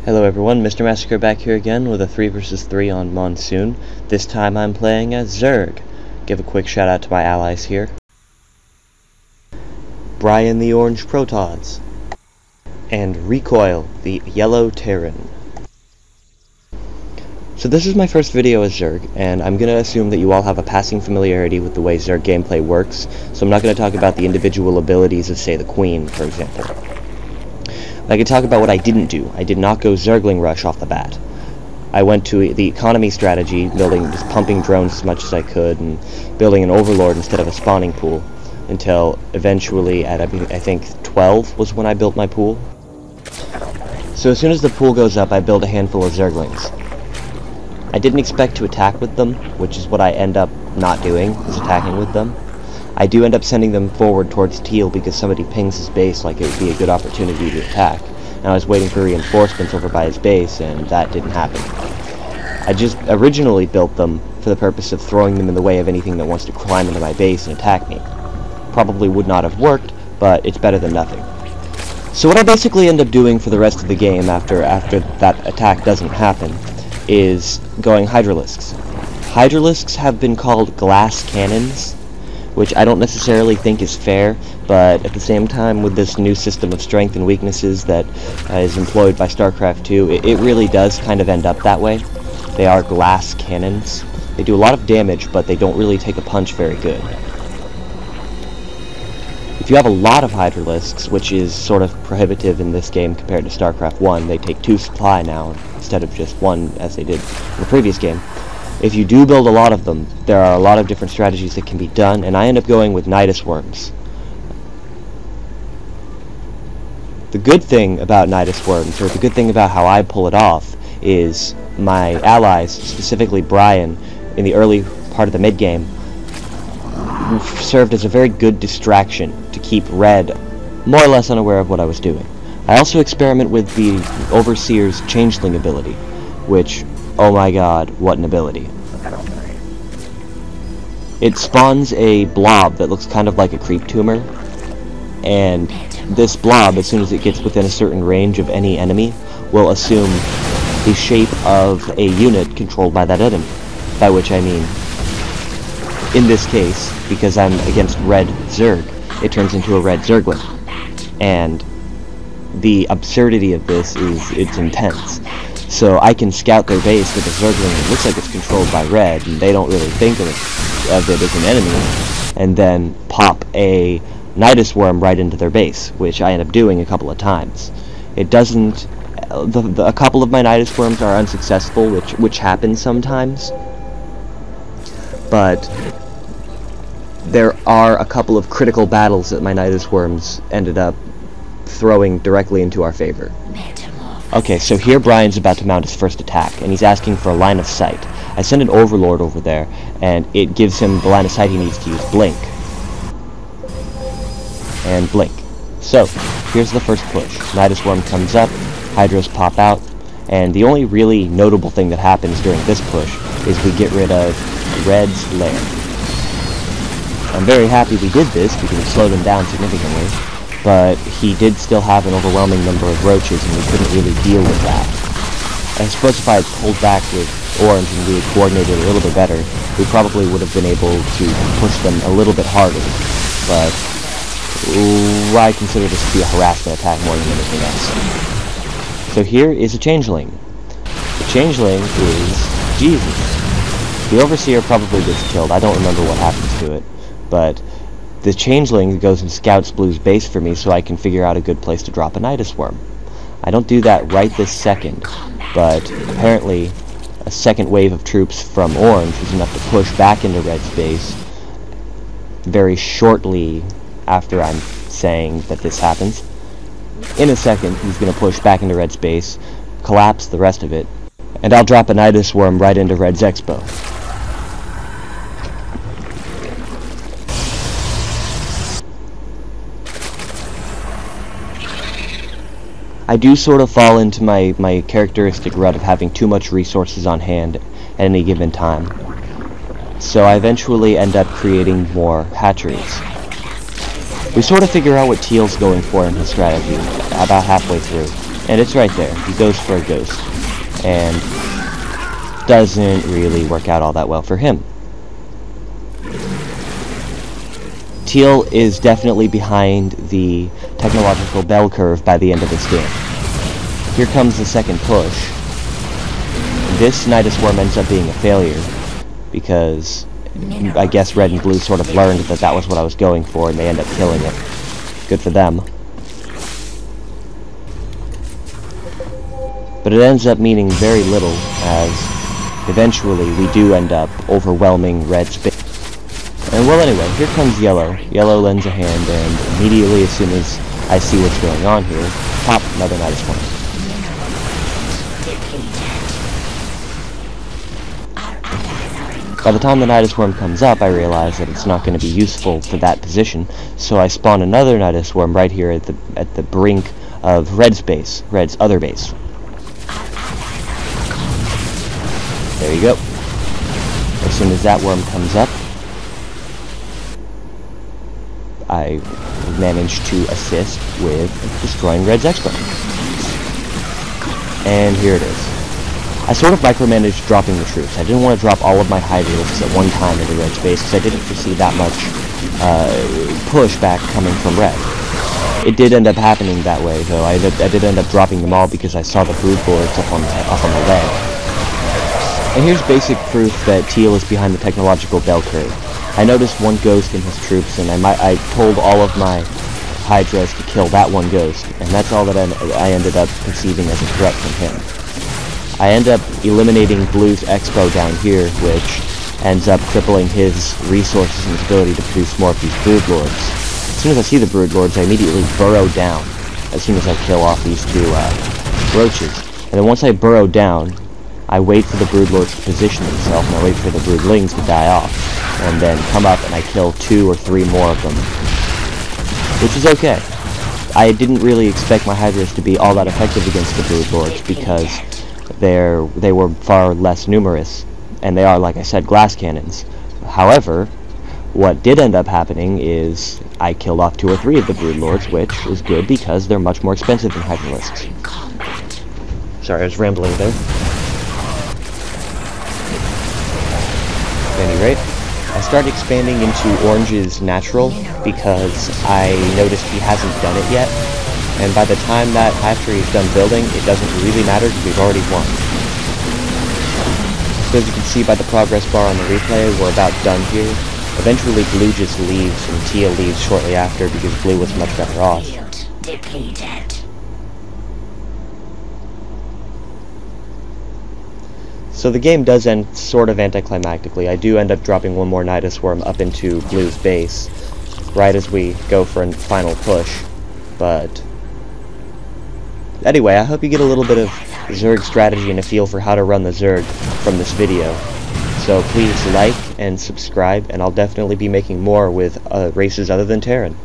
Hello everyone, Mr. Massacre back here again with a 3 vs 3 on Monsoon. This time I'm playing as Zerg. Give a quick shout out to my allies here. Brian the Orange Protods. And Recoil the Yellow Terran. So this is my first video as Zerg, and I'm going to assume that you all have a passing familiarity with the way Zerg gameplay works, so I'm not going to talk about the individual abilities of, say, the Queen, for example. I can talk about what I didn't do. I did not go Zergling Rush off the bat. I went to the economy strategy, just pumping drones as much as I could, and building an overlord instead of a spawning pool, until eventually at, I think, 12 was when I built my pool. So as soon as the pool goes up, I build a handful of Zerglings. I didn't expect to attack with them, which is what I end up not doing, is attacking with them. I do end up sending them forward towards Teal because somebody pings his base like it would be a good opportunity to attack. And I was waiting for reinforcements over by his base, and that didn't happen. I just originally built them for the purpose of throwing them in the way of anything that wants to climb into my base and attack me. Probably would not have worked, but it's better than nothing. So what I basically end up doing for the rest of the game after that attack doesn't happen is going Hydralisks. Hydralisks have been called glass cannons, which I don't necessarily think is fair, but at the same time, with this new system of strength and weaknesses that is employed by Starcraft 2, it really does kind of end up that way. They are glass cannons. They do a lot of damage, but they don't really take a punch very good. If you have a lot of Hydralisks, which is sort of prohibitive in this game compared to Starcraft 1, they take 2 supply now, instead of just 1 as they did in the previous game. If you do build a lot of them, there are a lot of different strategies that can be done, and I end up going with Nydus Worms. The good thing about Nydus Worms, or the good thing about how I pull it off, is my allies, specifically Brian, in the early part of the mid-game, served as a very good distraction to keep Red more or less unaware of what I was doing. I also experiment with the Overseer's Changeling ability, which, oh my god, what an ability. It spawns a blob that looks kind of like a creep tumor, and this blob, as soon as it gets within a certain range of any enemy, will assume the shape of a unit controlled by that enemy. By which I mean, in this case, because I'm against red Zerg, it turns into a red Zergling. And the absurdity of this is, it's intense. So I can scout their base with a Zergling that looks like it's controlled by red, and they don't really think of it as an enemy, and then pop a Nydus Worm right into their base, which I end up doing a couple of times. It doesn't... a couple of my Nydus Worms are unsuccessful, which happens sometimes, but there are a couple of critical battles that my Nydus Worms ended up throwing directly into our favor. Okay, so here Brian's about to mount his first attack, and he's asking for a line of sight. I send an Overlord over there, and it gives him the line of sight he needs to use. Blink. And blink. So, here's the first push. Nydus Worm comes up, Hydras pop out, and the only really notable thing that happens during this push is we get rid of Red's lair. I'm very happy we did this because it slowed him down significantly, but he did still have an overwhelming number of roaches, and we couldn't really deal with that. I suppose if I had pulled back with Orange and we had coordinated a little bit better, we probably would have been able to push them a little bit harder, but I consider this to be a harassment attack more than anything else. So here is a Changeling. The Changeling is Jesus. The Overseer probably gets killed. I don't remember what happens to it, but the Changeling goes and scouts Blue's base for me so I can figure out a good place to drop a Nydus Worm. I don't do that right this second, but apparently a second wave of troops from Orange is enough to push back into Red's base very shortly after I'm saying that this happens. In a second, he's going to push back into Red's base, collapse the rest of it, and I'll drop a Nydus Worm right into Red's Expo. I do sort of fall into my characteristic rut of having too much resources on hand at any given time. So I eventually end up creating more hatcheries. We sort of figure out what Teal's going for in his strategy about halfway through, And it's right there. He goes for a ghost. And doesn't really work out all that well for him. Teal is definitely behind the technological bell curve by the end of this game. Here comes the second push. This Nydus Worm ends up being a failure, because I guess red and blue sort of learned that that was what I was going for, and they end up killing it. Good for them. But it ends up meaning very little, as eventually we do end up overwhelming red's base. And well, anyway, here comes yellow. Yellow lends a hand, and immediately, as soon as I see what's going on here, pop, another Nydus Worm. By the time the Nydus Worm comes up, I realize that it's not going to be useful for that position, so I spawn another Nydus Worm right here at the brink of red's base, red's other base. There you go. As soon as that worm comes up, I managed to assist with destroying red's X-Bow. And here it is. I sort of micromanaged dropping the troops. I didn't want to drop all of my Hydralisks at one time into red's base, because I didn't foresee that much pushback coming from red. It did end up happening that way, though. I did end up dropping them all because I saw the broodlords up on the leg. And here's basic proof that Teal is behind the technological bell curve. I noticed one ghost in his troops, and I told all of my Hydras to kill that one ghost, and that's all that I ended up perceiving as a threat from him. I end up eliminating Blue's X-Bow down here, which ends up crippling his resources and his ability to produce more of these broodlords. As soon as I see the broodlords, I immediately burrow down, as soon as I kill off these two roaches. And then once I burrow down, I wait for the broodlords to position themselves, and I wait for the broodlings to die off, and then come up and I kill 2 or 3 more of them, which is okay. I didn't really expect my Hydras to be all that effective against the broodlords, because they were far less numerous, and they are, like I said, glass cannons. However, what did end up happening is I killed off 2 or 3 of the broodlords, which is good because they're much more expensive than Hydralisks. Sorry, I was rambling there. At any rate, I started expanding into Orange's natural because I noticed he hasn't done it yet, and by the time that hatchery is done building, it doesn't really matter because we've already won. So as you can see by the progress bar on the replay, we're about done here. Eventually Blue just leaves, and Teal leaves shortly after because Blue was much better off. So the game does end sort of anticlimactically. I do end up dropping one more Nydus Worm up into Blue's base, right as we go for a final push. But anyway, I hope you get a little bit of Zerg strategy and a feel for how to run the Zerg from this video. So please like and subscribe, and I'll definitely be making more with races other than Terran.